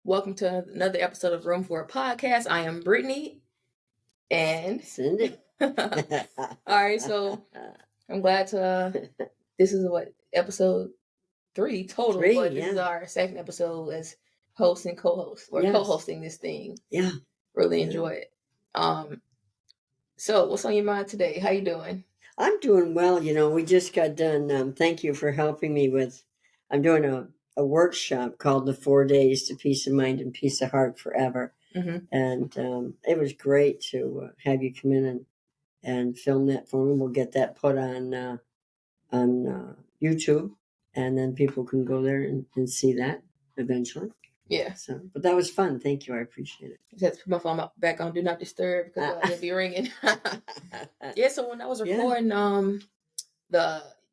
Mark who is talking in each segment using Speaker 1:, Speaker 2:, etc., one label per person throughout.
Speaker 1: Welcome to another episode of Room for a Podcast. I am Brittany and
Speaker 2: Cindy.
Speaker 1: all right, so I'm glad to this is what episode 3 total,
Speaker 2: 3,
Speaker 1: but this is
Speaker 2: yeah.
Speaker 1: our second episode as host and co-host. We're
Speaker 2: Yes.
Speaker 1: co-hosting this thing.
Speaker 2: Yeah.
Speaker 1: Really
Speaker 2: Yeah.
Speaker 1: enjoy it. So what's on your mind today? How you doing?
Speaker 2: I'm doing well. We just got done. Thank you for helping me with. I'm doing a workshop called the 4 Days to Peace of Mind and Peace of Heart Forever.
Speaker 1: Mm-hmm.
Speaker 2: And it was great to have you come in and film that for me. We'll get that put on YouTube, and then people can go there and see that eventually.
Speaker 1: Yeah.
Speaker 2: So, but that was fun. Thank you. I appreciate it.
Speaker 1: Just have to put my phone back on Do Not Disturb because it'll be ringing. Yeah, so when I was recording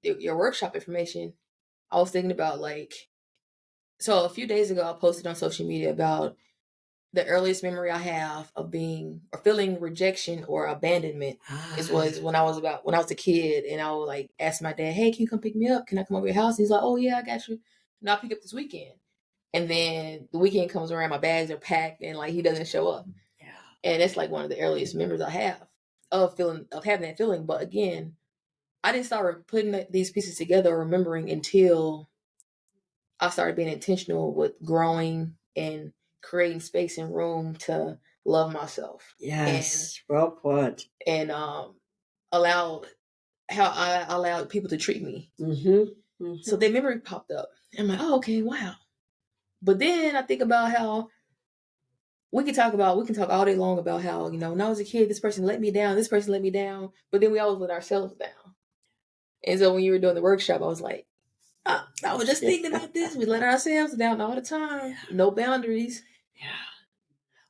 Speaker 1: your workshop information, I was thinking about so a few days ago I posted on social media about the earliest memory I have of being or feeling rejection or abandonment was when I was a kid, and I would ask my dad, "Hey, can you come pick me up? Can I come over your house?" He's like, "Oh yeah, I got you. And I'll pick up this weekend." And then the weekend comes around, my bags are packed, and he doesn't show up.
Speaker 2: Yeah.
Speaker 1: And it's one of the earliest memories I have of having that feeling. But again, I didn't start putting these pieces together or remembering until I started being intentional with growing and creating space and room to love myself.
Speaker 2: Yes, well put.
Speaker 1: And allow how I allowed people to treat me.
Speaker 2: Mm-hmm. Mm-hmm.
Speaker 1: So that memory popped up. I'm like, oh, okay, wow. But then I think about how we can talk all day long about how, when I was a kid, this person let me down, but then we always let ourselves down. And so when you were doing the workshop, I was like, I was just thinking about this. We let ourselves down all the time. No boundaries.
Speaker 2: Yeah.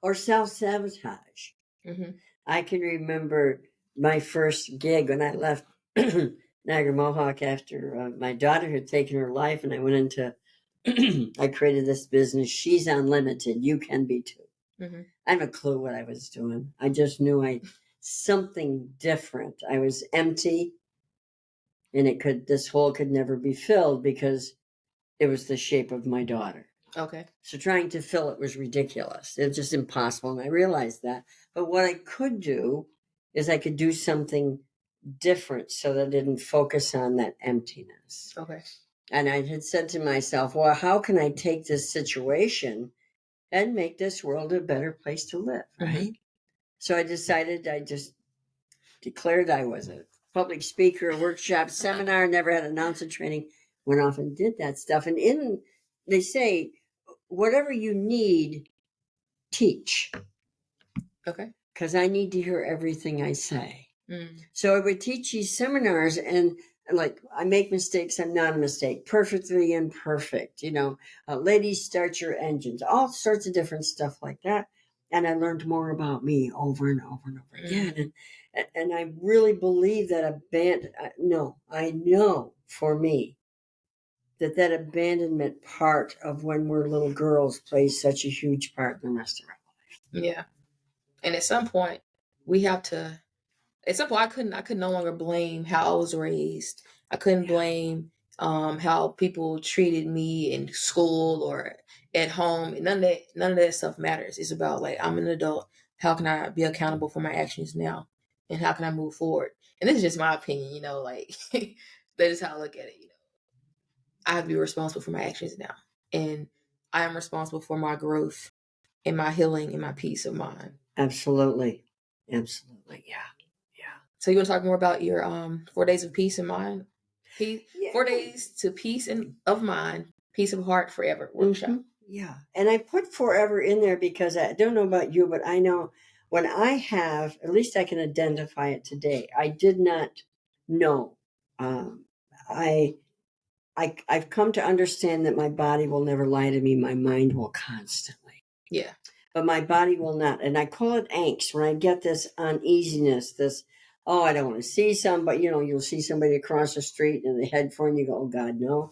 Speaker 2: Or self-sabotage.
Speaker 1: Mm-hmm.
Speaker 2: I can remember my first gig when I left Niagara Mohawk after my daughter had taken her life, and I went into, I created this business, She's Unlimited, You Can Be Too.
Speaker 1: Mm-hmm.
Speaker 2: I have a clue what I was doing. I just knew something different. I was empty, and this hole could never be filled because it was the shape of my daughter.
Speaker 1: Okay.
Speaker 2: So trying to fill it was ridiculous. It was just impossible, and I realized that. But what I could do is I could do something different so that I didn't focus on that emptiness.
Speaker 1: Okay.
Speaker 2: And I had said to myself, well, how can I take this situation and make this world a better place to live, right? Mm-hmm. So I decided, I just declared I was a public speaker, a workshop, seminar, never had announcer training, went off and did that stuff. And they say, whatever you need, teach.
Speaker 1: Okay.
Speaker 2: Because I need to hear everything I say.
Speaker 1: Mm.
Speaker 2: So I would teach these seminars, and I make mistakes, I'm not a mistake, perfectly imperfect, ladies, start your engines, all sorts of different stuff like that. And I learned more about me over and over and over again. And I really believe that I know for me that abandonment part of when we're little girls plays such a huge part in the rest of our life.
Speaker 1: Yeah. And at some point I could no longer blame how I was raised. I couldn't blame how people treated me in school or at home. None of that stuff matters. It's about I'm an adult. How can I be accountable for my actions now? And how can I move forward? And this is just my opinion, that is how I look at it. I have to be responsible for my actions now. And I am responsible for my growth and my healing and my peace of mind.
Speaker 2: Absolutely. Absolutely. Yeah.
Speaker 1: So you want to talk more about your 4 days of peace and mind? 4 days to peace and of mind, peace of heart forever workshop.
Speaker 2: Mm-hmm. Yeah. And I put forever in there because I don't know about you, but I know when I have, at least I can identify it today. I did not know. I've come to understand that my body will never lie to me. My mind will constantly.
Speaker 1: Yeah.
Speaker 2: But my body will not. And I call it angst. When I get this uneasiness, I don't want to see somebody, you'll see somebody across the street and they head for you and you go, oh God, no.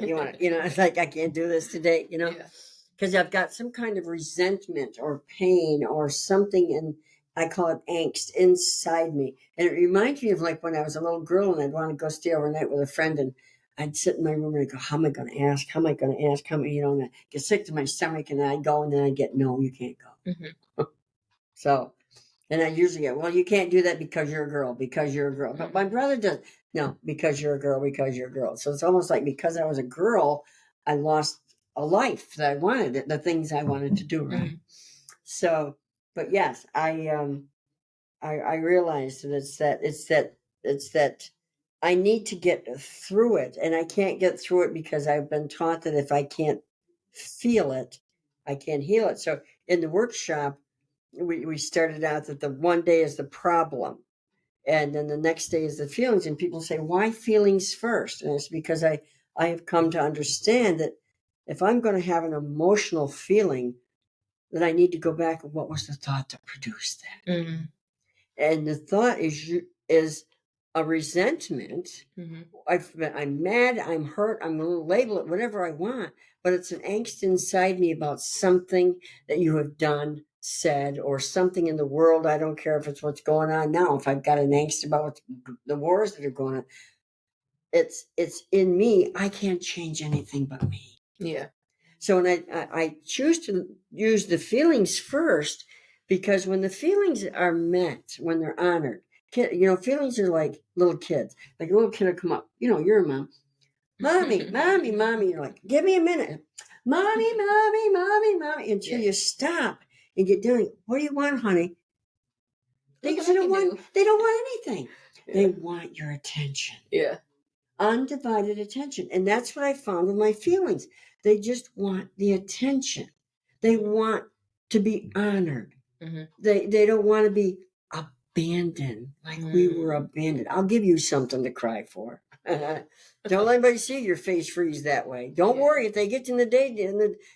Speaker 2: You want to, it's like, I can't do this today, because I've got some kind of resentment or pain or something, and I call it angst inside me. And it reminds me of when I was a little girl and I'd want to go stay overnight with a friend, and I'd sit in my room and I'd go, how am I going to ask? How am I going to ask? How am I, and I get sick to my stomach, and then I'd go, and then I'd get, no, you can't go.
Speaker 1: Mm-hmm.
Speaker 2: So, and I usually get, well, you can't do that because you're a girl, because you're a girl. But my brother does, no, because you're a girl, because you're a girl. So it's almost like because I was a girl, I lost a life that I wanted, the things I wanted to do, right?
Speaker 1: Mm-hmm.
Speaker 2: So, but yes, I realized that it's that I need to get through it, and I can't get through it because I've been taught that if I can't feel it, I can't heal it. So in the workshop, we started out that the one day is the problem, and then the next day is the feelings. And people say, why feelings first? And it's because I have come to understand that if I'm going to have an emotional feeling, then I need to go back and what was the thought that produced that?
Speaker 1: Mm-hmm.
Speaker 2: And the thought is a resentment.
Speaker 1: Mm-hmm.
Speaker 2: I'm mad, I'm hurt, I'm going to label it whatever I want, but it's an angst inside me about something that you have done, said, or something in the world. I don't care if it's what's going on now. If I've got an angst about the wars that are going on, it's in me. I can't change anything but me.
Speaker 1: Yeah.
Speaker 2: So when I choose to use the feelings first, because when the feelings are met, when they're honored, feelings are like little kids. Like a little kid will come up, you're a mom. Mommy, mommy, mommy. You're like, give me a minute. Mommy, mommy, mommy, mommy. Until you stop and get down. What do you want, honey? They don't want anything.
Speaker 1: Yeah.
Speaker 2: They want your attention.
Speaker 1: Yeah.
Speaker 2: Undivided attention. And that's what I found with my feelings. They just want the attention. They want to be honored.
Speaker 1: Mm-hmm.
Speaker 2: They don't want to be abandoned like we were abandoned. I'll give you something to cry for. Don't let anybody see your face freeze that way. Don't worry if they get you in the day.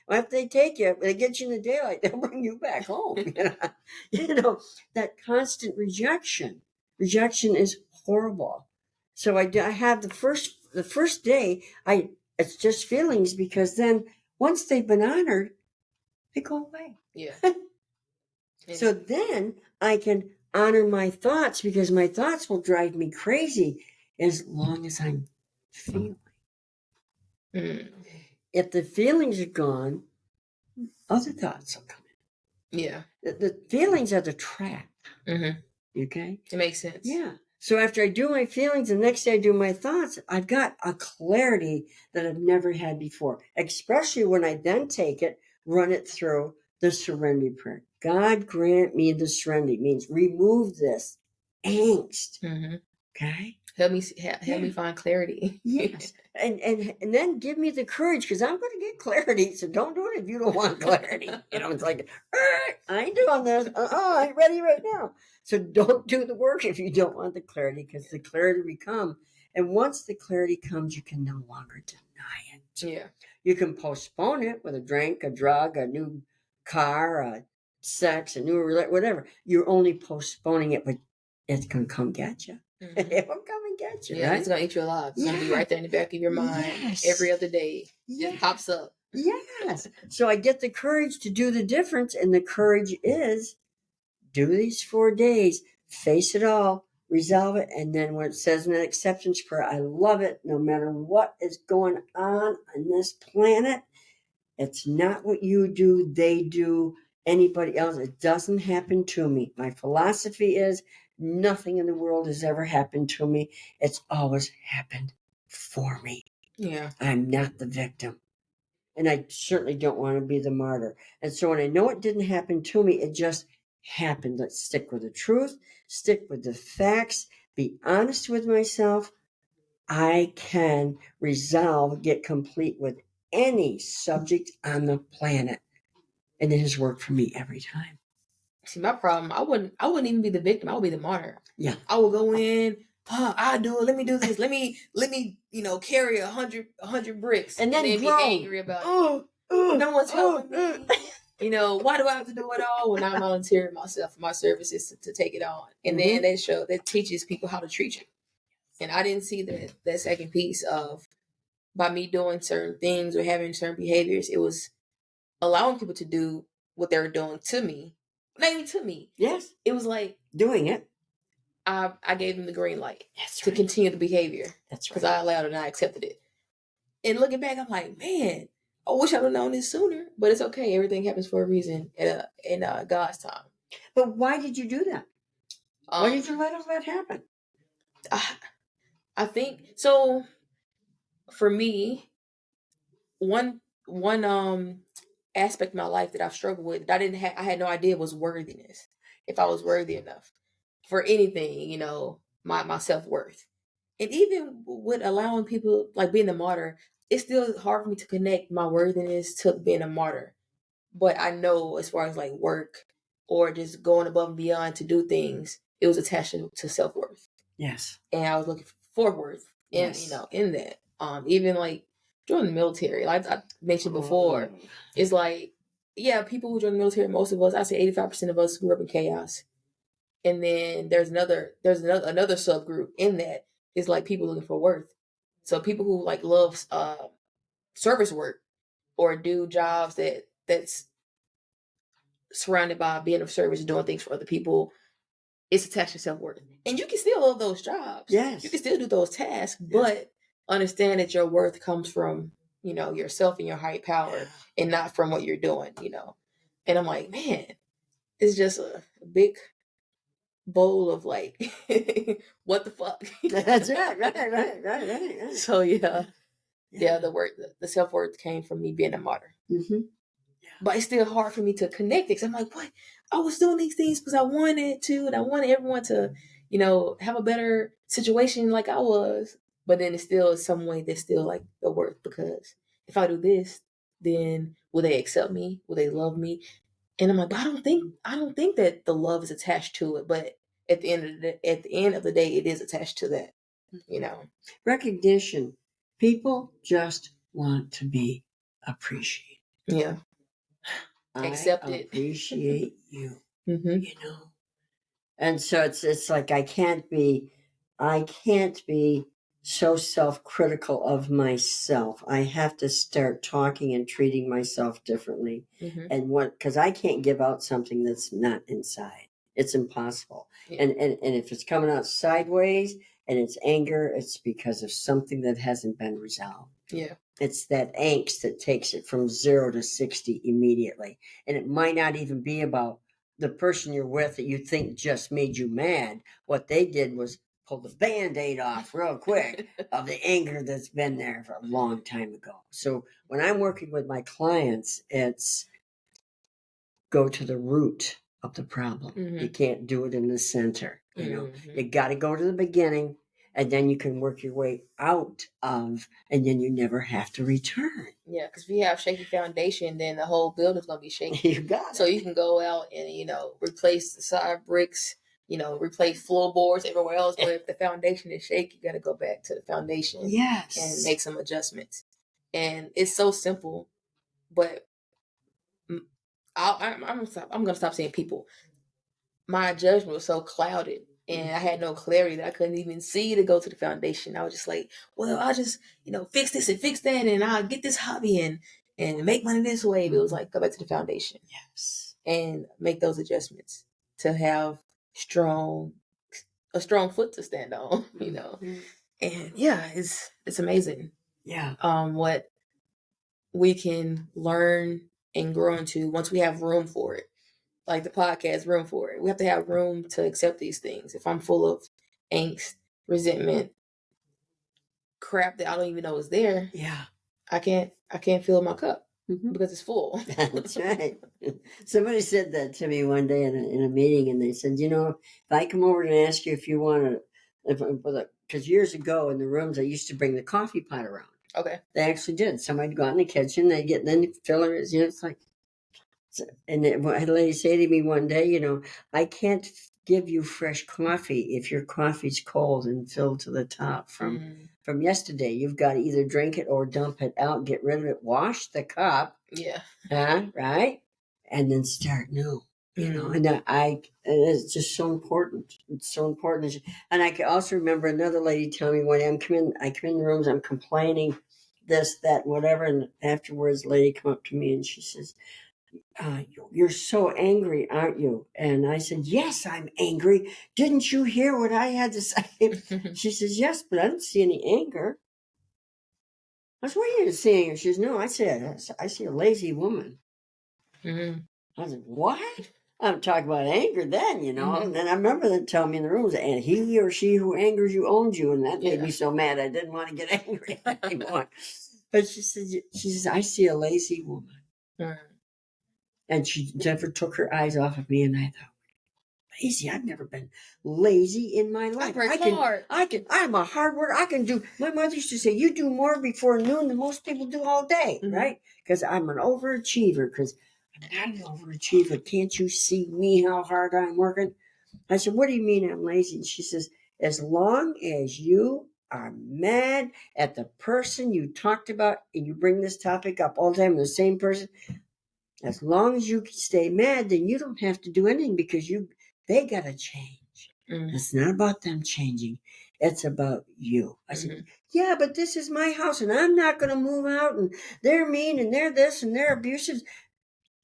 Speaker 2: If they take you, they get you in the daylight, they'll bring you back home. That constant rejection. Rejection is horrible. So I have the first day. It's just feelings, because then once they've been honored, they go away.
Speaker 1: Yeah.
Speaker 2: So then I can honor my thoughts, because my thoughts will drive me crazy as long as I'm feeling.
Speaker 1: Mm.
Speaker 2: If the feelings are gone, other thoughts will come in.
Speaker 1: Yeah.
Speaker 2: The feelings are the trap.
Speaker 1: Mm-hmm.
Speaker 2: Okay?
Speaker 1: It makes sense.
Speaker 2: Yeah. So after I do my feelings, the next day I do my thoughts, I've got a clarity that I've never had before, especially when I then take it, run it through the serenity prayer. God grant me the serenity, means remove this angst.
Speaker 1: Mm-hmm.
Speaker 2: Okay?
Speaker 1: Help me find clarity.
Speaker 2: Yes. And then give me the courage, because I'm going to get clarity. So don't do it if you don't want clarity. It's like, I ain't doing this. I ain't ready right now. So don't do the work if you don't want the clarity, because the clarity will come. And once the clarity comes, you can no longer deny it.
Speaker 1: Yeah.
Speaker 2: You can postpone it with a drink, a drug, a new car, a sex, a new whatever. You're only postponing it, but it's going to come get you. Mm-hmm. It will come and get you.
Speaker 1: Yeah,
Speaker 2: right?
Speaker 1: It's going to eat you alive. It's going to be right there in the back of your mind every other day. It pops up.
Speaker 2: Yes. So I get the courage to do the difference, and the courage is do these 4 days, face it all, resolve it, and then when it says in an acceptance prayer, I love it. No matter what is going on this planet, it's not what you do, they do, anybody else. It doesn't happen to me. My philosophy is nothing in the world has ever happened to me. It's always happened for me.
Speaker 1: Yeah.
Speaker 2: I'm not the victim. And I certainly don't want to be the martyr. And so when I know it didn't happen to me, it just happened. Let's stick with the truth, stick with the facts, be honest with myself. I can resolve, get complete with any subject on the planet. And it has worked for me every time.
Speaker 1: See, my problem, I wouldn't even be the victim. I would be the martyr.
Speaker 2: Yeah.
Speaker 1: I would go in, I'll do it. Let me do this. Let me, carry 100 bricks
Speaker 2: and then
Speaker 1: be angry about it. No one's helping me. Why do I have to do it all when I'm volunteering myself for my services to take it on? And then that teaches people how to treat you. And I didn't see that second piece of, by me doing certain things or having certain behaviors, it was allowing people to do what they were doing to me. Not even to me.
Speaker 2: Yes.
Speaker 1: It was like
Speaker 2: doing it.
Speaker 1: I gave them the green light to continue the behavior.
Speaker 2: That's right.
Speaker 1: Because I allowed it and I accepted it. And looking back, I'm like, man, I wish I'd have known this sooner. But it's okay. Everything happens for a reason in God's time.
Speaker 2: But why did you do that? Why
Speaker 1: Um,
Speaker 2: did you let all that happen?
Speaker 1: I, I think so. For me, one aspect of my life that I've struggled with that I had no idea was worthiness. If I was worthy enough for anything, my self-worth. And even with allowing people like being a martyr, it's still hard for me to connect my worthiness to being a martyr. But I know as far as like work or just going above and beyond to do things, it was attached to self-worth.
Speaker 2: Yes.
Speaker 1: And I was looking for worth in
Speaker 2: Yes.
Speaker 1: in that. Even like joining the military, like I mentioned before, it's like people who join the military, most of us, I say 85% of us grew up in chaos. And then there's another subgroup in that is like people looking for worth. So people who like love service work or do jobs that's surrounded by being of service and doing things for other people, it's attached to self-worth. And you can still love those jobs.
Speaker 2: Yes.
Speaker 1: You can still do those tasks, but understand that your worth comes from, yourself and your higher power and not from what you're doing. And I'm like, man, it's just a big bowl of like what the fuck.
Speaker 2: That's right.
Speaker 1: So the self-worth came from me being a martyr.
Speaker 2: Mm-hmm.
Speaker 1: But it's still hard for me to connect it because I'm like, what? I was doing these things because I wanted to, and I wanted everyone to, have a better situation like I was. But then it's still some way that's still like the worth, because if I do this, then will they accept me? Will they love me? And I'm like, but I don't think that the love is attached to it. But at the end of the day, it is attached to that.
Speaker 2: Recognition. People just want to be appreciated.
Speaker 1: Yeah. Accept
Speaker 2: I
Speaker 1: it.
Speaker 2: appreciate you.
Speaker 1: Mm-hmm.
Speaker 2: And so it's like I can't be so self-critical of myself. I have to start talking and treating myself differently.
Speaker 1: Mm-hmm.
Speaker 2: And because I can't give out something that's not inside. It's impossible.
Speaker 1: Yeah.
Speaker 2: And if it's coming out sideways and it's anger, it's because of something that hasn't been resolved.
Speaker 1: Yeah.
Speaker 2: It's that angst that takes it from 0 to 60 immediately. And it might not even be about the person you're with that you think just made you mad. What they did was pull the Band-Aid off real quick of the anger that's been there for a long time ago. So when I'm working with my clients, it's go to the root of the problem.
Speaker 1: Mm-hmm.
Speaker 2: You can't do it in the center.
Speaker 1: Mm-hmm.
Speaker 2: You got to go to the beginning, and then you can work your way out of, and then you never have to return.
Speaker 1: Yeah, because if you have shaky foundation, then the whole building's gonna be shaky.
Speaker 2: You got it.
Speaker 1: So you can go out and replace the side bricks, replace floorboards everywhere else. But if the foundation is shaky, you got to go back to the foundation.
Speaker 2: Yes.
Speaker 1: And make some adjustments. And it's so simple, but I'm gonna stop saying people. My judgment was so clouded, and I had no clarity that I couldn't even see to go to the foundation. I was just like, well, I'll just, fix this and fix that, and I'll get this hobby and make money this way. But it was like, go back to the foundation.
Speaker 2: Yes.
Speaker 1: And make those adjustments to have a strong foot to stand on,
Speaker 2: Mm-hmm.
Speaker 1: And yeah, it's amazing.
Speaker 2: Yeah.
Speaker 1: What we can learn and grow into once we have room for it. Like the podcast, room for it. We have to have room to accept these things. If I'm full of angst, resentment, crap that I don't even know is there, I can't fill my cup because it's full.
Speaker 2: That's right. Somebody said that to me one day in a meeting, and they said, if I come over and ask you if you want to, because years ago in the rooms I used to bring the coffee pot around.
Speaker 1: Okay.
Speaker 2: They actually did. Somebody'd go out in the kitchen, they get then fillers, it's like. And I had a lady say to me one day, I can't give you fresh coffee if your coffee's cold and filled to the top from yesterday. You've got to either drink it or dump it out, get rid of it, wash the cup.
Speaker 1: Yeah.
Speaker 2: Right? And then start new. And it's just so important. It's so important. And I can also remember another lady telling me one day, I come in the rooms, I'm complaining, this, that, whatever. And afterwards, the lady come up to me and she says, you're so angry, aren't you? And I said, yes, I'm angry. Didn't you hear what I had to say? She says, yes, but I don't see any anger. I said, what are you seeing? She says, no, I see a lazy woman.
Speaker 1: Mm-hmm.
Speaker 2: I said, what? I'm talking about anger then,
Speaker 1: Mhm.
Speaker 2: And then I remember them telling me in the room, and he or she who angers you owns you. And that made
Speaker 1: Yeah.
Speaker 2: me so mad I didn't want to get angry anymore. But she says, I see a lazy woman.
Speaker 1: Mhm.
Speaker 2: And she never took her eyes off of me. And I thought, lazy. I've never been lazy in my
Speaker 1: I
Speaker 2: life.
Speaker 1: work hard.
Speaker 2: I'm a hard worker. I can do, my mother used to say, you do more before noon than most people do all day,
Speaker 1: Mhm.
Speaker 2: right? Because I'm an overachiever, because I'm not an overachiever. Can't you see me how hard I'm working? I said, what do you mean I'm lazy? And she says, as long as you are mad at the person you talked about, and you bring this topic up all the time, the same person, as long as you stay mad, then you don't have to do anything because they gotta change.
Speaker 1: Mhm.
Speaker 2: It's not about them changing. It's about you. I said,
Speaker 1: Mhm.
Speaker 2: yeah, but this is my house and I'm not gonna move out, and they're mean and they're this and they're abusive.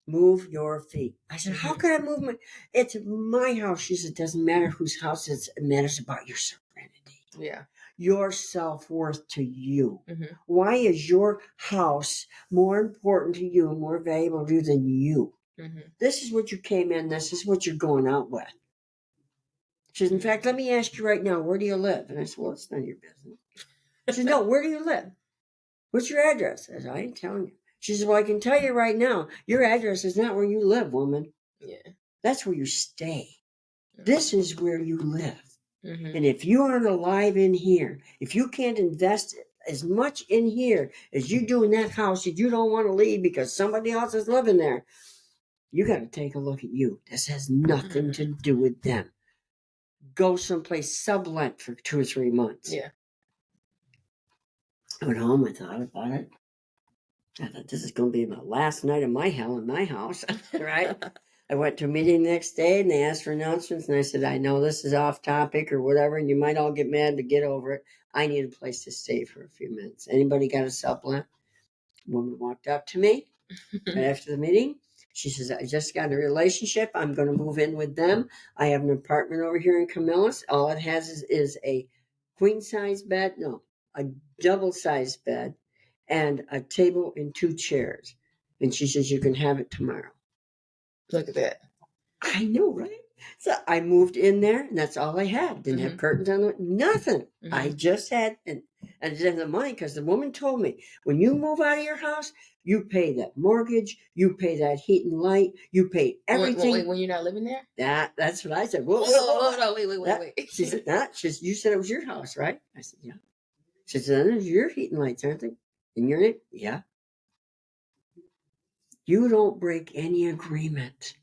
Speaker 2: Move your feet. I said, how
Speaker 1: Mhm.
Speaker 2: can I move it's my house. She said, it doesn't matter whose house it is, it matters about your serenity,
Speaker 1: Yeah.
Speaker 2: your self-worth to you.
Speaker 1: Mm-hmm.
Speaker 2: Why is your house more important to you, more valuable to you than you?
Speaker 1: Mm-hmm.
Speaker 2: This is what you came in, this is what you're going out with. She says, in fact, let me ask you right now, where do you live? And I said, well, it's none of your business. She says, no, where do you live? What's your address? I said, I ain't telling you. She says, well, I can tell you right now, your address is not where you live, woman.
Speaker 1: Yeah.
Speaker 2: That's where you stay. This is where you live.
Speaker 1: Mm-hmm.
Speaker 2: And if you aren't alive in here, if you can't invest as much in here as you do in that house that you don't want to leave because somebody else is living there, you got to take a look at you. This has nothing to do with them. Go someplace sublet for 2 or 3 months.
Speaker 1: Yeah.
Speaker 2: I went home, I thought about it. I thought, this is going to be my last night of my hell in my house, right? I went to a meeting the next day and they asked for announcements, and I said, I know this is off topic or whatever, and you might all get mad, but get over it. I need a place to stay for a few minutes. Anybody got a sublet? Woman walked up to me right after the meeting. She says, I just got a relationship. I'm going to move in with them. I have an apartment over here in Camillus. All it has is a queen size bed, no, a double sized bed, and a table and 2 chairs. And she says, you can have it tomorrow.
Speaker 1: Look at that.
Speaker 2: I know, right? So I moved in there, and that's all I had. Didn't have curtains on the nothing. I just had, and I didn't have the money because the woman told me, when you move out of your house, you pay that mortgage, you pay that heat and light, you pay everything.
Speaker 1: When you're not living there?
Speaker 2: That's what I said.
Speaker 1: Whoa, hold on, wait.
Speaker 2: She said, she said, you said it was your house, right? I said, yeah. She said, there's your heat and lights, aren't they? In your name? Yeah. You don't break any agreement.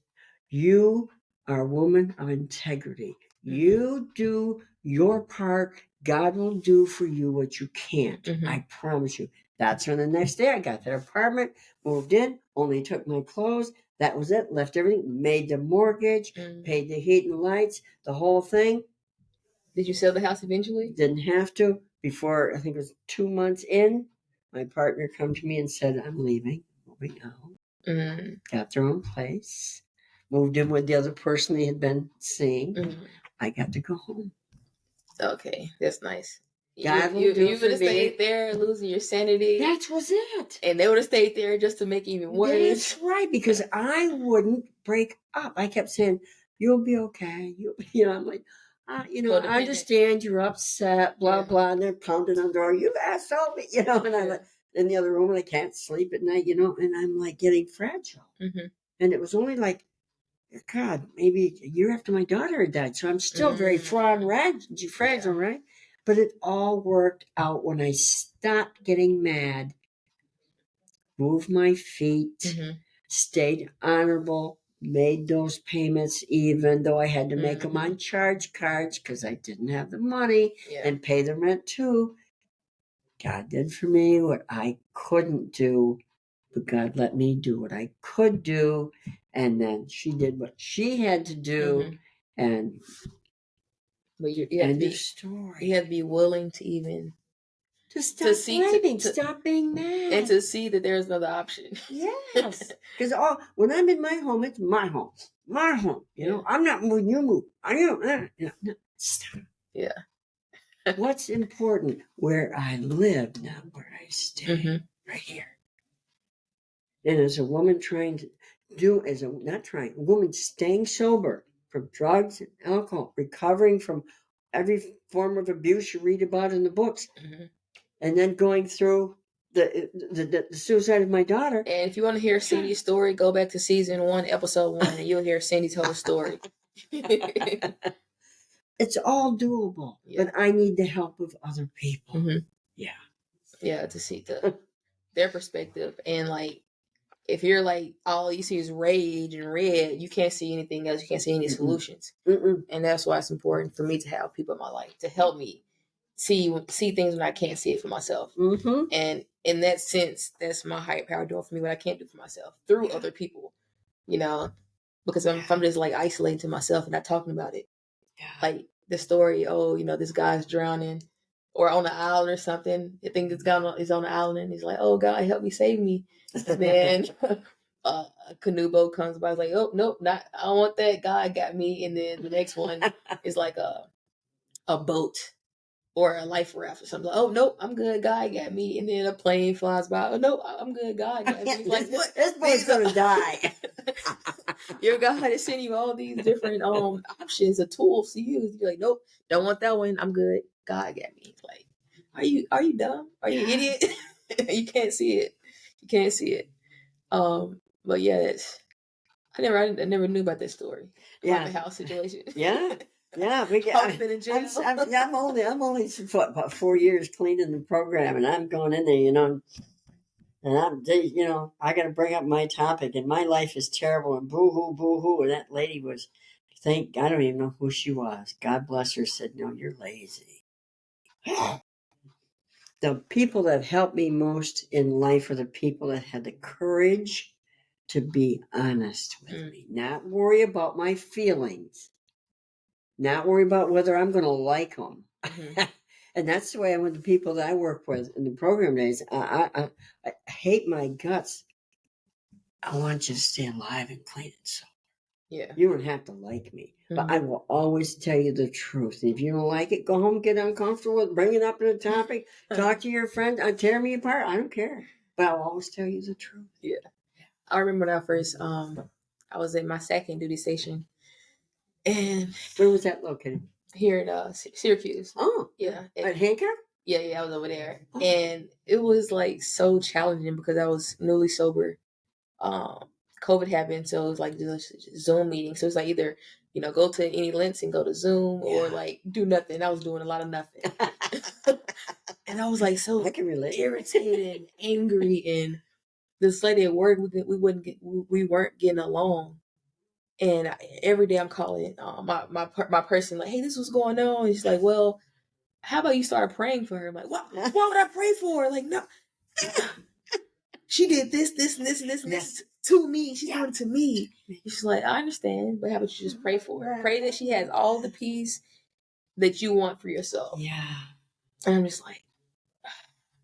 Speaker 2: You are a woman of integrity. You do your part. God will do for you what you can't.
Speaker 1: Mhm.
Speaker 2: I promise you. That's when the next day I got that apartment, moved in, only took my clothes. That was it. Left everything, made the mortgage, paid the heat and lights, the whole thing.
Speaker 1: Did you sell the house eventually?
Speaker 2: Didn't have to. Before, I think it was 2 months in, my partner come to me and said, I'm leaving. Moving out. Got their own place. Moved in with the other person they had been seeing. I got to go home.
Speaker 1: Okay, that's nice.
Speaker 2: God will
Speaker 1: you
Speaker 2: do
Speaker 1: would
Speaker 2: for
Speaker 1: have
Speaker 2: me.
Speaker 1: stayed there, losing your sanity.
Speaker 2: That was it.
Speaker 1: And they would have stayed there just to make it even worse.
Speaker 2: That's right, because I wouldn't break up. I kept saying, "You'll be okay." I'm like, I understand you're upset, blah blah, and they're pounding on the door. You asshole, and I'm like in the other room, and I can't sleep at night, and I'm like getting fragile. And it was only like, God, maybe a year after my daughter had died, so I'm still very fragile, right? But it all worked out when I stopped getting mad, moved my feet, stayed honorable, made those payments, even though I had to make them on charge cards because I didn't have the money, and pay the rent too. God did for me what I couldn't do, but God let me do what I could do. And then she did what she had to do. And
Speaker 1: but you
Speaker 2: end of story.
Speaker 1: You have to be willing to even
Speaker 2: to stop blaming, stop being mad,
Speaker 1: and to see that there's another option.
Speaker 2: Yes, because when I'm in my home, it's my home, my home. I'm not moving. You move. I don't. No. Stop.
Speaker 1: Yeah.
Speaker 2: What's important? Where I live, not where I stay.
Speaker 1: Hmm.
Speaker 2: Right here. And as a woman trying to do, as a not trying, a woman staying sober from drugs and alcohol, recovering from every form of abuse you read about in the books,
Speaker 1: Hmm.
Speaker 2: and then going through the suicide of my daughter.
Speaker 1: And if you want to hear Cindy's story, go back to season 1, episode 1, and you'll hear Cindy tell the story.
Speaker 2: It's all doable,
Speaker 1: Yeah.
Speaker 2: but I need the help of other people.
Speaker 1: Hmm.
Speaker 2: Yeah.
Speaker 1: Yeah, to see their perspective. And like, if you're like all you see is rage and red, you can't see anything else. You can't see any
Speaker 2: Mm-mm.
Speaker 1: solutions.
Speaker 2: Mm-mm.
Speaker 1: And that's why it's important for me to have people in my life to help me see things when I can't see it for myself.
Speaker 2: Mm-hmm.
Speaker 1: And in that sense, that's my higher power doing for me what I can't do for myself through other people. You know, because if I'm just like isolating to myself and not talking about it,
Speaker 2: Yeah.
Speaker 1: like the story, oh, this guy's drowning or on the island or something. I think this guy is on the island and he's like, oh, God, help me, save me. And then a canoe boat comes by. It's like, oh, nope, not, I don't want that. God got me. And then the next one is like a boat or a life raft or something. Like, oh, nope, I'm good. God got me. And then a plane flies by. Oh, no, I'm good. God got me. It's like, what?
Speaker 2: This boy's going to die.
Speaker 1: Your God is sending you all these different options of tools to use. You're like, nope, don't want that one. I'm good. God got me. It's like, are you dumb? Are you idiot? You can't see it. You can't see it. But yeah, I never knew about this story.
Speaker 2: Yeah.
Speaker 1: About the house situation.
Speaker 2: Yeah. Yeah, we get.
Speaker 1: I've been in jail.
Speaker 2: I'm only about 4 years cleaning the program, and I'm going in there, and I got to bring up my topic, and my life is terrible, and boo hoo, and that lady was, I don't even know who she was. God bless her. Said, no, you're lazy. The people that helped me most in life are the people that had the courage to be honest with me, not worry about my feelings, not worry about whether I'm going to like them.
Speaker 1: Mm-hmm.
Speaker 2: And that's the way I'm with the people that I work with in the program days. I hate my guts. I want you to stay alive and clean it. So
Speaker 1: Yeah.
Speaker 2: you don't have to like me, but I will always tell you the truth. If you don't like it, go home, get uncomfortable with, bring it up in a topic, talk to your friend, tear me apart. I don't care, but I'll always tell you the truth.
Speaker 1: Yeah. I remember when I first I was at my second duty station, and
Speaker 2: Where was that located?
Speaker 1: here in Syracuse.
Speaker 2: Oh,
Speaker 1: Yeah.
Speaker 2: at Hancock.
Speaker 1: Yeah, I was over there,
Speaker 2: Oh.
Speaker 1: and it was like so challenging because I was newly sober. COVID happened, so it was like just Zoom meeting. So it's like either go to any lengths and go to Zoom, or like do nothing. I was doing a lot of nothing, and I was like so
Speaker 2: I can relate.
Speaker 1: irritated, and angry, and this lady at work we weren't getting along. And every day I'm calling my person like, hey, this was going on. And she's like, well, how about you start praying for her? I'm like, what? Why would I pray for her? Like, no, she did this, and this, and this, and this to me. She's doing it to me. And she's like, I understand, but how about you just pray for her? Pray that she has all the peace that you want for yourself.
Speaker 2: Yeah.
Speaker 1: And I'm just like,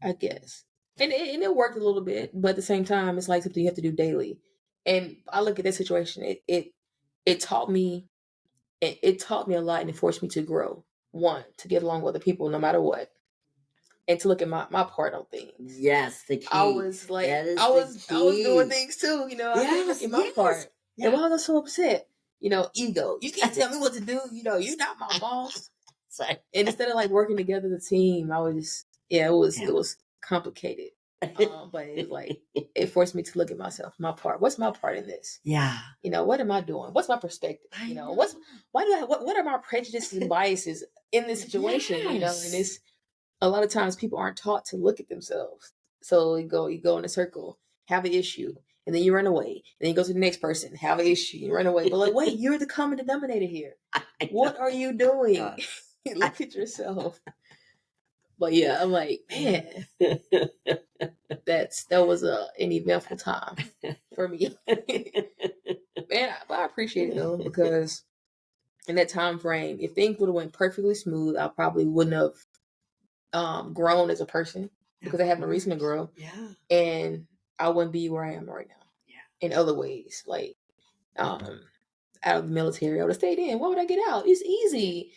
Speaker 1: I guess. And it worked a little bit, but at the same time, it's like something you have to do daily. And I look at this situation, it taught me it taught me a lot and it forced me to grow. One, to get along with other people no matter what. And to look at my part on things.
Speaker 2: Yes, the key.
Speaker 1: I was like
Speaker 2: I
Speaker 1: was doing things too, I couldn't look at my part.
Speaker 2: Yeah.
Speaker 1: And why was I so upset? Ego. You can't tell me what to do, you're not my boss.
Speaker 2: Sorry.
Speaker 1: And instead of like working together as a team, I was just it was complicated. But it was like it forced me to look at myself, my part. What's my part in this?
Speaker 2: Yeah.
Speaker 1: What am I doing? What's my perspective? What are my prejudices and biases in this situation? And it's a lot of times people aren't taught to look at themselves. So you go in a circle, have an issue, and then you run away. And then you go to the next person, have an issue, you run away. But like, wait, you're the common denominator here. What are you doing? Look at yourself. But yeah, I'm like, man, that was an eventful time for me. Man, I appreciate it though, because in that time frame, if things would have went perfectly smooth, I probably wouldn't have grown as a person because I have no reason to grow.
Speaker 2: Yeah.
Speaker 1: And I wouldn't be where I am right now. Yeah. In other ways, like out of the military, I would have stayed in. Why would I get out? It's easy,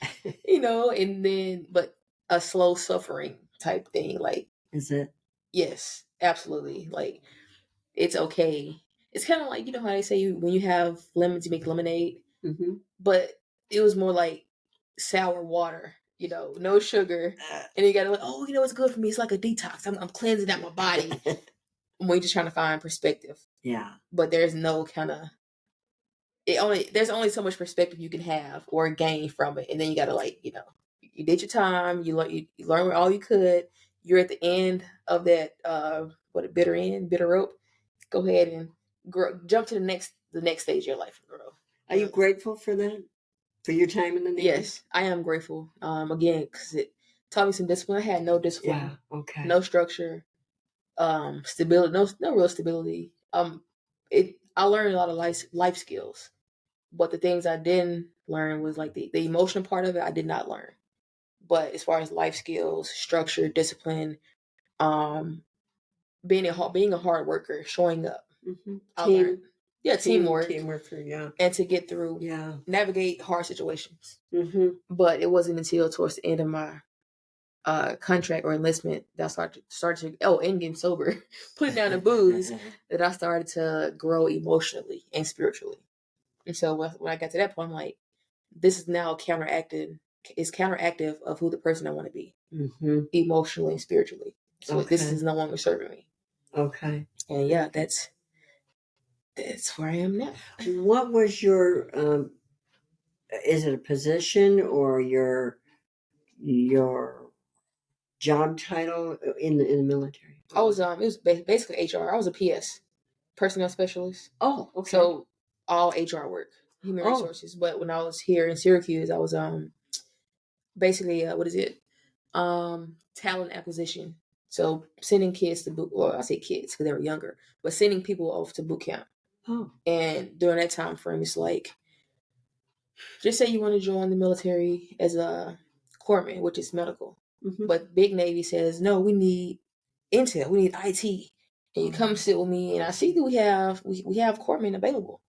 Speaker 1: and then but a slow suffering type thing. Like,
Speaker 2: Is it?
Speaker 1: yes, absolutely. Like, it's okay. It's kind of like, you know how they say when you have lemons, you make lemonade,
Speaker 2: Mm-hmm.
Speaker 1: but it was more like sour water, no sugar. And you gotta like, oh, it's good for me. It's like a detox. I'm cleansing out my body. We're just trying to find perspective.
Speaker 2: Yeah.
Speaker 1: But there's no kind of there's only so much perspective you can have or gain from it, and then you gotta like you did your time, you learn all you could. You're at the end of that what a bitter rope. Go ahead and jump to the next stage of your life and grow.
Speaker 2: Are you grateful for that? For your time in the Navy?
Speaker 1: Yes, I am grateful. Again, because it taught me some discipline. I had no discipline.
Speaker 2: Yeah. Okay.
Speaker 1: No structure. Stability. No real stability. I learned a lot of life skills, but the things I didn't learn was like the emotional part of it. I did not learn. But as far as life skills, structure, discipline, um, being a hard worker, showing up,
Speaker 2: Mm-hmm.
Speaker 1: I learned. Yeah, teamwork,
Speaker 2: Yeah.
Speaker 1: and to get through,
Speaker 2: Yeah.
Speaker 1: navigate hard situations.
Speaker 2: Mm-hmm.
Speaker 1: But it wasn't until towards the end of my contract or enlistment that I started to and getting sober, putting down the booze, that I started to grow emotionally and spiritually. And so when I got to that point, I'm like, this is now counteractive. It's counteractive of who the person I want to be,
Speaker 2: Mm-hmm.
Speaker 1: emotionally and spiritually. So this
Speaker 2: Okay.
Speaker 1: is no longer serving me.
Speaker 2: Okay.
Speaker 1: And yeah, that's where I am now.
Speaker 2: What was your is it a position or your job title in the military?
Speaker 1: I was it was basically HR. I was a PS, personnel specialist.
Speaker 2: Oh, okay.
Speaker 1: So all HR work, human resources. But when I was here in Syracuse, I was basically what is it? Talent acquisition. So sending kids to boot. Well, I say kids because they were younger, but sending people off to boot camp.
Speaker 2: Oh.
Speaker 1: And during that time frame, it's like, just say you want to join the military as a corpsman, which is medical.
Speaker 2: Mm-hmm.
Speaker 1: But Big Navy says, no, we need intel, we need IT. And you come sit with me, and I see that we have corpsmen available.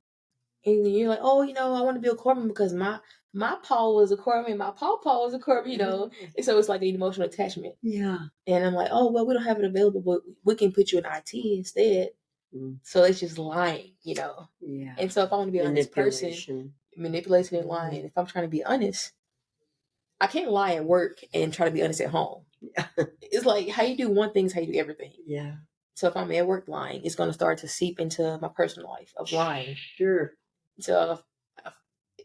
Speaker 1: And you're like, oh, I want to be a corpsman because my pa was a corpsman, my pa was a corpsman, And so it's like an emotional attachment.
Speaker 2: Yeah.
Speaker 1: And I'm like, oh, well, we don't have it available, but we can put you in IT instead.
Speaker 2: Mm.
Speaker 1: So it's just lying,
Speaker 2: Yeah.
Speaker 1: And so if I want to be an honest person, manipulation and lying. If I'm trying to be honest, I can't lie at work and try to be honest at home. It's like how you do one thing is how you do everything.
Speaker 2: Yeah.
Speaker 1: So if I'm at work lying, it's going to start to seep into my personal life of lying.
Speaker 2: Sure.
Speaker 1: So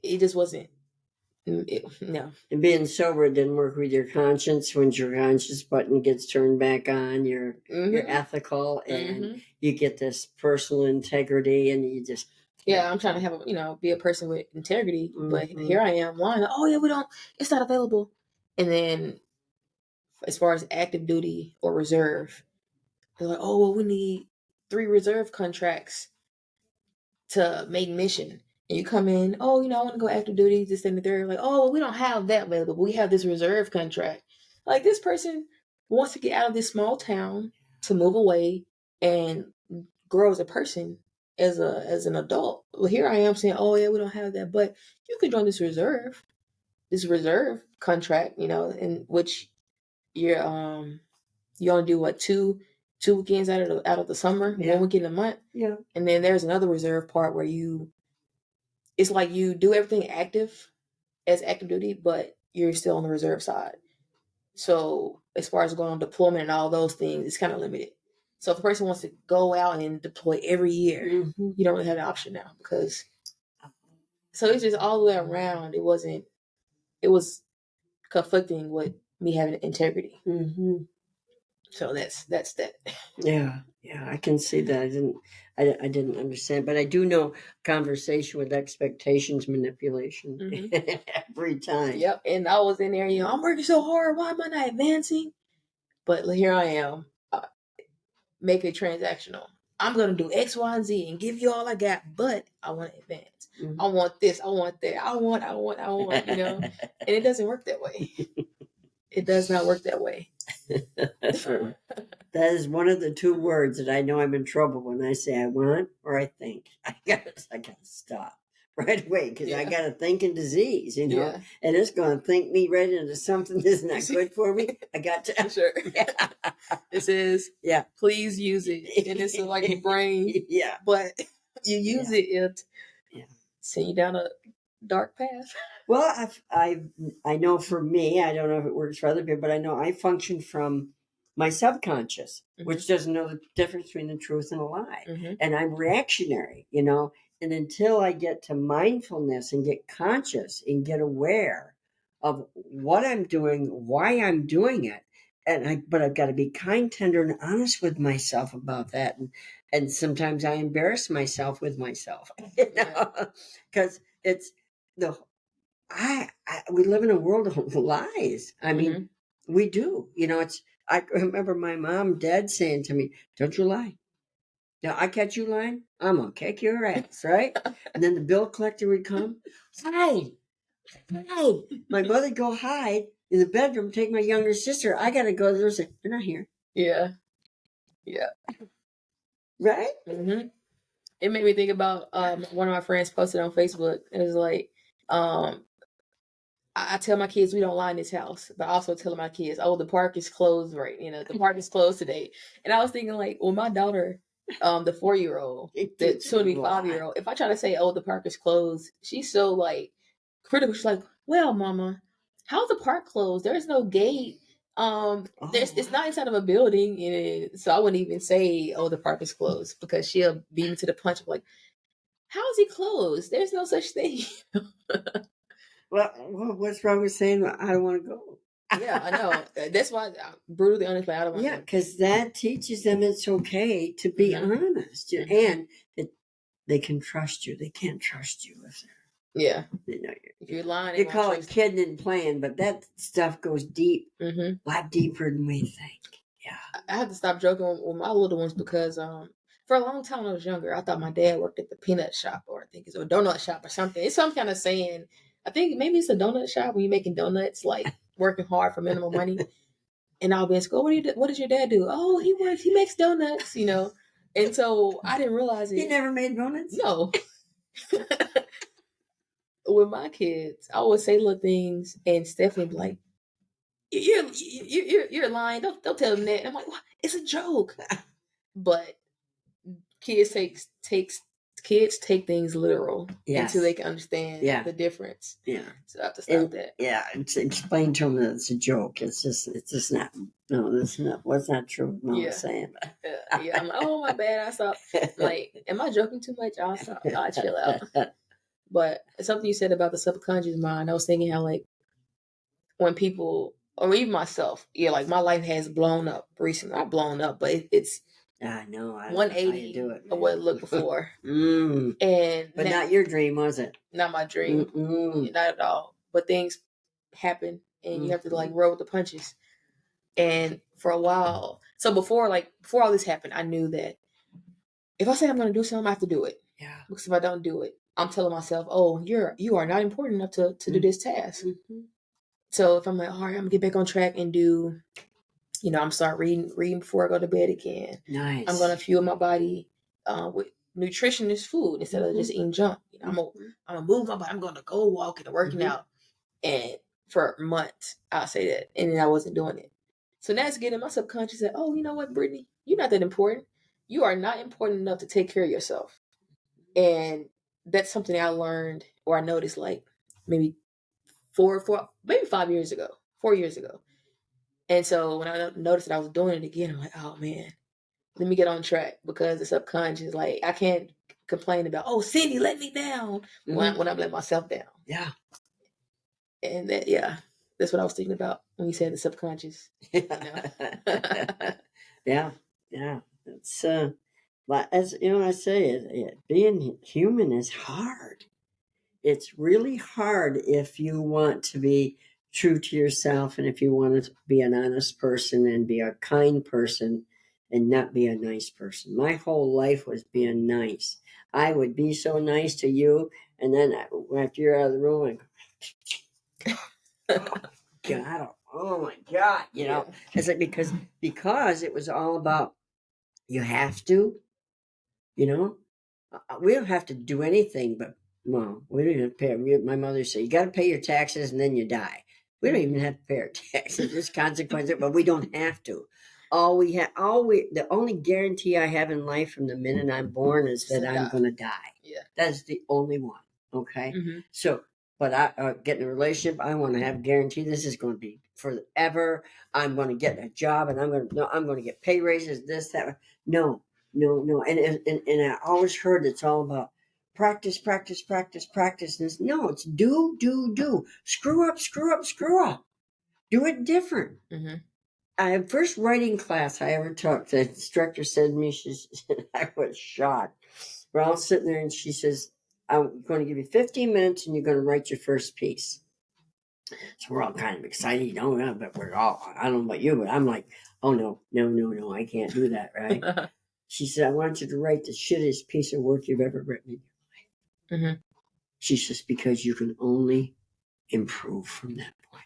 Speaker 1: it just wasn't. No.
Speaker 2: And being sober didn't work with your conscience. When your conscience button gets turned back on, you're ethical and you get this personal integrity, and you just.
Speaker 1: Yeah, I'm trying to have be a person with integrity, but here I am lying. Oh yeah, it's not available. And then, as far as active duty or reserve, they're like, oh well, we need 3 reserve contracts to make mission. And you come in, oh, I want to go active duty, this and the third. Like, oh, well, we don't have that available. We have this reserve contract. Like, this person wants to get out of this small town to move away and grow as a person, as an adult. Well, here I am saying, oh yeah, we don't have that, but you could join this reserve contract, in which you're you only do what two weekends out of the summer, 1 weekend a month.
Speaker 2: Yeah.
Speaker 1: And then there's another reserve part where it's like you do everything as active duty, but you're still on the reserve side. So as far as going on deployment and all those things, it's kind of limited. So if a person wants to go out and deploy every year, you don't really have the option now because. So it's just all the way around. It was conflicting with me having integrity. So that's that.
Speaker 2: Yeah, I can see that. I didn't understand, but I do know conversation with expectations manipulation every time.
Speaker 1: Yep, and I was in there. I'm working so hard. Why am I not advancing? But here I am, make it transactional. I'm gonna do X, Y, and Z and give you all I got, but I want to advance. I want this. I want that. I want. And it doesn't work that way. It does not work that way.
Speaker 2: That is one of the 2 words that I know I'm in trouble when I say I want or I think. I gotta stop. right away because I
Speaker 1: Yeah.
Speaker 2: got a thinking disease,
Speaker 1: Yeah.
Speaker 2: and it's going to think me right into something that's not good for me. I got
Speaker 1: For
Speaker 2: to,
Speaker 1: sure.
Speaker 2: yeah,
Speaker 1: It says,
Speaker 2: yeah,
Speaker 1: please use it. And it's like your brain,
Speaker 2: yeah,
Speaker 1: but you use
Speaker 2: yeah,
Speaker 1: it
Speaker 2: yeah.
Speaker 1: send you down a dark path.
Speaker 2: Well, I know for me, I don't know if it works for other people, but I know I function from my subconscious,
Speaker 1: Mm-hmm.
Speaker 2: which doesn't know the difference between the truth and a lie.
Speaker 1: Mm-hmm.
Speaker 2: And I'm reactionary, and until I get to mindfulness and get conscious and get aware of what I'm doing, why I'm doing it. But I've got to be kind, tender, and honest with myself about that. And sometimes I embarrass myself with myself,
Speaker 1: Yeah.
Speaker 2: because it's the we live in a world of lies. I mean,
Speaker 1: Mm-hmm.
Speaker 2: we do. It's I remember my mom, dad saying to me, "Don't you lie. Now I catch you lying, I'm gonna kick your ass, right?" And then the bill collector would come, hide, hide. My mother go hide in the bedroom, take my younger sister. I gotta go there and say, "They're not here,"
Speaker 1: Yeah. Yeah.
Speaker 2: right?
Speaker 1: Mm-hmm. It made me think about one of my friends posted on Facebook. It was like, um, I tell my kids we don't lie in this house, but I also tell my kids, oh, the park is closed, right? The park is closed today. And I was thinking, like, well, my daughter, the 4 year old,
Speaker 2: It
Speaker 1: the
Speaker 2: teaches
Speaker 1: soon to be
Speaker 2: them a
Speaker 1: 5 year
Speaker 2: lot.
Speaker 1: old, if I try to say, oh, the park is closed, she's so like critical. She's like, well, mama, how's the park closed? There's no gate.
Speaker 2: Oh,
Speaker 1: It's not
Speaker 2: wow.
Speaker 1: inside of a building, and so I wouldn't even say, oh, the park is closed because she'll beat me to the punch of like, how is he closed? There's no such thing.
Speaker 2: Well, what's wrong with saying I don't want to go?
Speaker 1: Yeah, I know. That's why I'm brutally honest. Like I don't want
Speaker 2: Yeah,
Speaker 1: to.
Speaker 2: because that teaches them it's okay to be
Speaker 1: Hmm.
Speaker 2: honest,
Speaker 1: Hmm.
Speaker 2: and that they can trust you. They can't trust you if
Speaker 1: Yeah,
Speaker 2: they know
Speaker 1: if
Speaker 2: you.
Speaker 1: you're lying, they
Speaker 2: You
Speaker 1: won't
Speaker 2: call it
Speaker 1: trust you.
Speaker 2: kidding and playing, but that stuff goes deep,
Speaker 1: Hmm.
Speaker 2: a lot deeper than we think. Yeah.
Speaker 1: I had to stop joking with my little ones because for a long time when I was younger, I thought my dad worked at the peanut shop or I think it's a donut shop or something. It's some kind of saying. I think maybe it's a donut shop when you're making donuts, like working hard for minimal money. And I'll be in school. What does your dad do? Oh, he works. He makes donuts. And so I didn't realize
Speaker 2: You
Speaker 1: it.
Speaker 2: never made donuts?
Speaker 1: No, with my kids, I would say little things, and Stephanie would be like, "You're lying. Don't tell them that." And I'm like, "What? It's a joke." But kids kids take things literal until they
Speaker 2: Yes.
Speaker 1: can understand
Speaker 2: Yeah.
Speaker 1: the difference.
Speaker 2: Yeah.
Speaker 1: So I have to stop
Speaker 2: And
Speaker 1: that.
Speaker 2: yeah, explain to them that it's a joke. It's just not. No, that's not. What's not true? No, I'm
Speaker 1: Yeah,
Speaker 2: saying.
Speaker 1: yeah. I'm like, oh my bad. I stopped. I'm like, am I joking too much? I'll stop. I'll chill out. But something you said about the subconscious mind, I was thinking how like when people or even myself, yeah, like my life has blown up recently. Not blown up, but it's
Speaker 2: I know. I don't know how you do
Speaker 1: 180
Speaker 2: it,
Speaker 1: of what it
Speaker 2: man.
Speaker 1: looked before.
Speaker 2: Mm.
Speaker 1: And
Speaker 2: But not your dream, was it?
Speaker 1: not my dream.
Speaker 2: Mm-mm.
Speaker 1: Not at all. But things happen and you have to like
Speaker 2: Mm-hmm.
Speaker 1: roll with the punches. And for a while, so before all this happened, I knew that if I say I'm gonna do something, I have to do it.
Speaker 2: Yeah.
Speaker 1: Because if I don't do it, I'm telling myself, oh, you are not important enough to do this task.
Speaker 2: Mm-hmm.
Speaker 1: So if I'm like, all right, I'm gonna get back on track and do, I'm start reading before I go to bed again. I'm gonna
Speaker 2: Nice.
Speaker 1: fuel my body with nutritionist food instead of
Speaker 2: Mm-hmm.
Speaker 1: just eating junk.
Speaker 2: Mm-hmm.
Speaker 1: I'm gonna move my body. I'm gonna go walking and working
Speaker 2: Mm-hmm.
Speaker 1: out. And for months, I'll say that, and then I wasn't doing it. So now it's getting my subconscious that, oh, you know what, Brittany, you're not that important. You are not important enough to take care of yourself. And that's something I learned or I noticed like maybe maybe 5 years ago, 4 years ago. And so when I noticed that I was doing it again, I'm like, oh man, let me get on track because the subconscious, like I can't complain about, oh, Cindy let me down
Speaker 2: Mm-hmm.
Speaker 1: when I let myself down.
Speaker 2: Yeah.
Speaker 1: And that, yeah, that's what I was thinking about when you said the subconscious.
Speaker 2: Yeah. Yeah. It's but as I say, being human is hard. It's really hard if you want to be true to yourself and if you want to be an honest person and be a kind person and not be a nice person. My whole life was being nice. I would be so nice to you, and then after you're out of the room, God, oh my God,
Speaker 1: Yeah.
Speaker 2: it's like because it was all about you have to, you know, we don't have to do anything but Well, we don't even have to pay. My mother said, you got to pay your taxes and then you die. We don't even have to pay our taxes. There's consequences, but we don't have to. The only guarantee I have in life from the minute I'm born is that I'm going to die.
Speaker 1: Yeah.
Speaker 2: That's the only one. Okay.
Speaker 1: Mm-hmm.
Speaker 2: So, but I get in a relationship. I want to have a guarantee. This is going to be forever. I'm going to get a job, and I'm going to get pay raises. This, that. No, no, no. And I always heard it's all about practice, practice, practice, practice. And no, it's do, do, do. Screw up, screw up, screw up. Do it different.
Speaker 1: Mm-hmm.
Speaker 2: First writing class I ever took, the instructor said to me, I was shocked. We're all sitting there and she says, I'm going to give you 15 minutes and you're going to write your first piece. So we're all kind of excited, you know, but I don't know about you, but I'm like, oh no, I can't do that, right? She said, I want you to write the shittiest piece of work you've ever written in your life. Mm-hmm. She says, because you can only improve from that point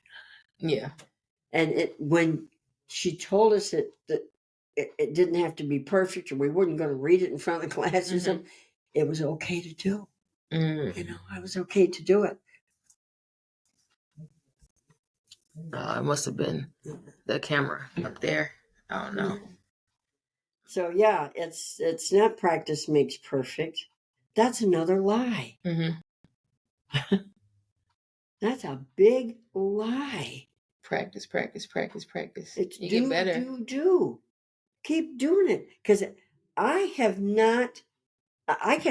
Speaker 2: on.
Speaker 1: Yeah.
Speaker 2: And when she told us that it didn't have to be perfect or we weren't going to read it in front of the class or something, it was okay to do. Mm. You know, I was okay to do it.
Speaker 1: It must have been the camera up there. I don't know.
Speaker 2: So yeah, it's not practice makes perfect. That's another lie. Mm-hmm. That's a big lie.
Speaker 1: Practice, practice, practice, practice.
Speaker 2: It's you get better. Do. Keep doing it. Because I can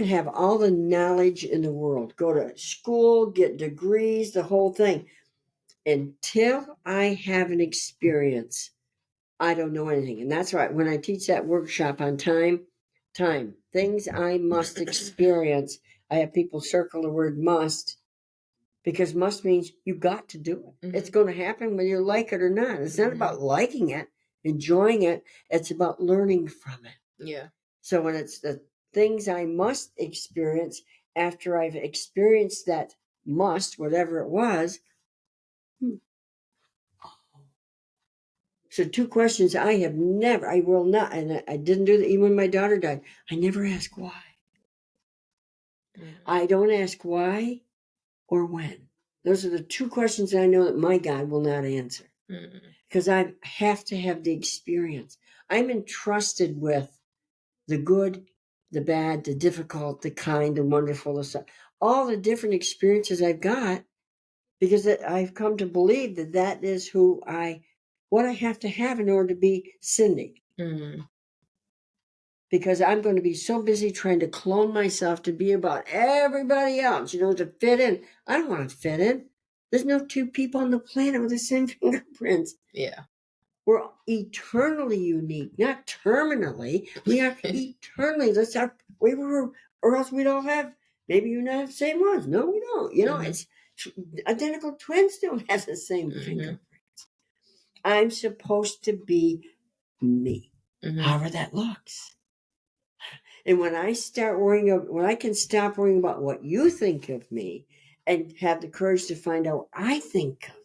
Speaker 2: have all the knowledge in the world, go to school, get degrees, the whole thing. Until I have an experience, I don't know anything. And that's right. When I teach that workshop on time, things I must experience, I have people circle the word must, because must means you got to do it. Mm-hmm. It's going to happen whether you like it or not. It's not about liking it, enjoying it. It's about learning from it.
Speaker 1: Yeah.
Speaker 2: So when it's the things I must experience after I've experienced that must, whatever it was. So 2 questions I will not, and I didn't do that even when my daughter died. I never ask why. Mm-hmm. I don't ask why or when. Those are the 2 questions I know that my God will not answer. Mm-hmm. Because I have to have the experience. I'm entrusted with the good, the bad, the difficult, the kind, the wonderful, all the different experiences I've got, because I've come to believe that is what I have to have in order to be Cindy. Mm-hmm. Because I'm going to be so busy trying to clone myself to be about everybody else, to fit in. I don't want to fit in. There's no 2 people on the planet with the same fingerprints.
Speaker 1: Yeah.
Speaker 2: We're eternally unique, not terminally. We are eternally. That's our way we were, or else we'd all have, maybe you not have the same ones. No, we don't. Mm-hmm. It's identical twins don't have the same fingerprints. I'm supposed to be me, however that looks. And when I can stop worrying about what you think of me and have the courage to find out what I think of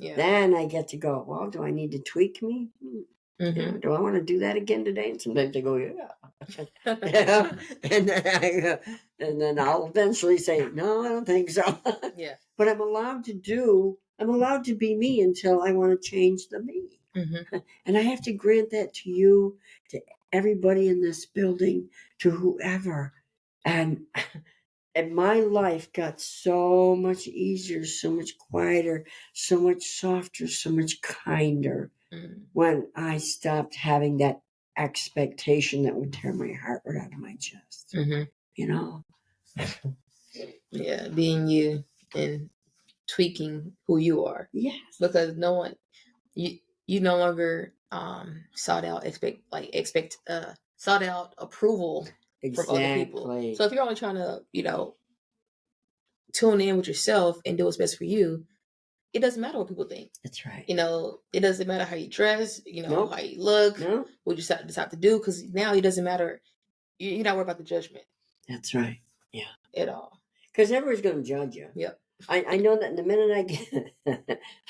Speaker 2: me, then I get to go, well, do I need to tweak me? Mm-hmm. Do I want to do that again today? And sometimes I go, yeah. And then I'll eventually say, no, I don't think so. Yeah. But I'm allowed to be me until I want to change the me. Mm-hmm. And I have to grant that to you, to everybody in this building, to whoever. And my life got so much easier, so much quieter, so much softer, so much kinder when I stopped having that expectation that would tear my heart right out of my chest. Mm-hmm.
Speaker 1: Yeah, being you and tweaking who you are.
Speaker 2: Yes.
Speaker 1: Because no one, you no longer sought out approval from other people. So if you're only trying to, tune in with yourself and do what's best for you, it doesn't matter what people think.
Speaker 2: That's right.
Speaker 1: It doesn't matter how you dress, nope. How you look, nope. What you decide to do, because now it doesn't matter. You're not worried about the judgment.
Speaker 2: That's right. Yeah.
Speaker 1: At all.
Speaker 2: Because everyone's going to judge you.
Speaker 1: Yep.
Speaker 2: I know that the minute I get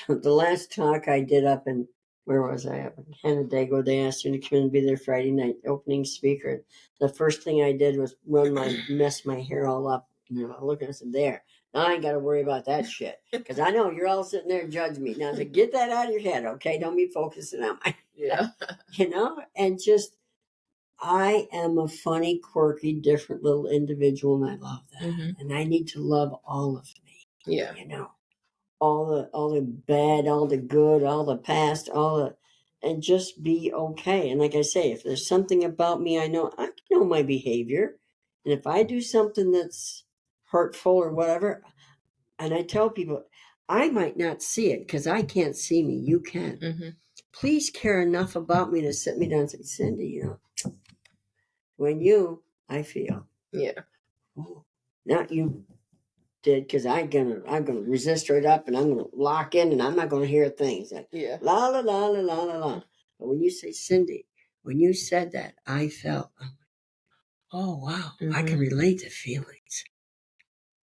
Speaker 2: the last talk I did up in, where was I? Up in Canandaigua, they asked me to come in and be their Friday night opening speaker. The first thing I did was mess my hair all up I look and I said, there. Now I ain't got to worry about that shit. Because I know you're all sitting there judging me. Now, I said, get that out of your head, okay? Don't be focusing on my,
Speaker 1: Yeah.
Speaker 2: and just, I am a funny, quirky, different little individual, and I love that.
Speaker 1: Mm-hmm.
Speaker 2: And I need to love all of me,
Speaker 1: Yeah.
Speaker 2: all the bad, all the good, all the past, and just be okay. And like I say, if there's something about me, I know my behavior, and if I do something that's hurtful or whatever, and I tell people, I might not see it because I can't see me. You can.
Speaker 1: Mm-hmm.
Speaker 2: Please care enough about me to sit me down and say, Cindy, when I feel,
Speaker 1: Yeah.
Speaker 2: not you did, because I'm gonna resist right up, and I'm gonna lock in, and I'm not gonna hear things like
Speaker 1: Yeah.
Speaker 2: la la la la la la la. But when you say, Cindy, when you said that, I felt, oh wow, I can relate to feelings,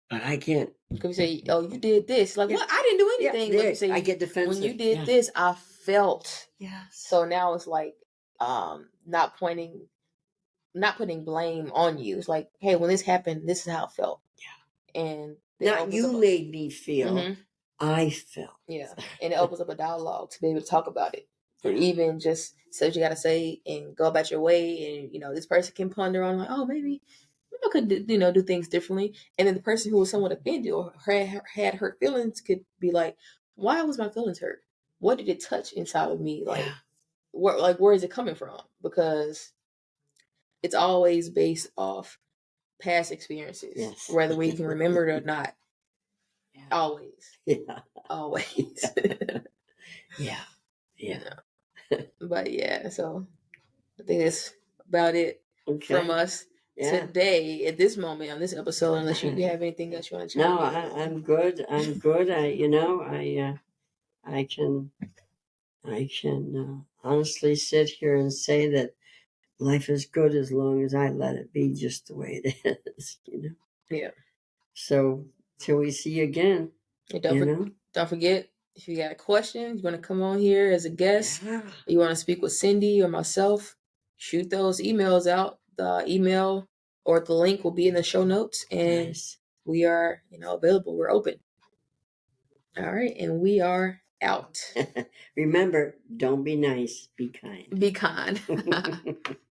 Speaker 2: but I can't.
Speaker 1: Because you say, oh, you did this. Like,
Speaker 2: Yeah.
Speaker 1: what? I didn't do anything.
Speaker 2: Yeah,
Speaker 1: But you say,
Speaker 2: I get defensive.
Speaker 1: when you did
Speaker 2: Yeah.
Speaker 1: this, I felt.
Speaker 2: Yes.
Speaker 1: So now it's like, not putting blame on you. It's like, hey, when this happened, this is how it felt.
Speaker 2: Yeah.
Speaker 1: And
Speaker 2: Not you made me feel.
Speaker 1: Mm-hmm.
Speaker 2: I felt.
Speaker 1: Yeah. And it opens up a dialogue to be able to talk about it. Or even just say what you got to say and go about your way. And, this person can ponder on, like, oh, maybe I could, do things differently. And then the person who was somewhat offended or had hurt feelings could be like, why was my feelings hurt? What did it touch inside of me? Like, where is it coming from? Because it's always based off past experiences,
Speaker 2: Yes.
Speaker 1: whether we can remember it or not.
Speaker 2: Yeah.
Speaker 1: Always.
Speaker 2: Yeah.
Speaker 1: Always.
Speaker 2: Yeah. Yeah.
Speaker 1: But yeah, so I think that's about it from us today at this moment on this episode, unless you have anything else you want to chime in.
Speaker 2: No, I'm good. I'm good. I can honestly sit here and say that life is good as long as I let it be just the way it is,
Speaker 1: Yeah.
Speaker 2: So till we see you again,
Speaker 1: don't forget, if you got a question, you want to come on here as a guest, you want to speak with Cindy or myself, shoot those emails out. The email or the link will be in the show notes, and we are, available. We're open. All right, and we are out.
Speaker 2: Remember, don't be nice, be kind.
Speaker 1: Be kind.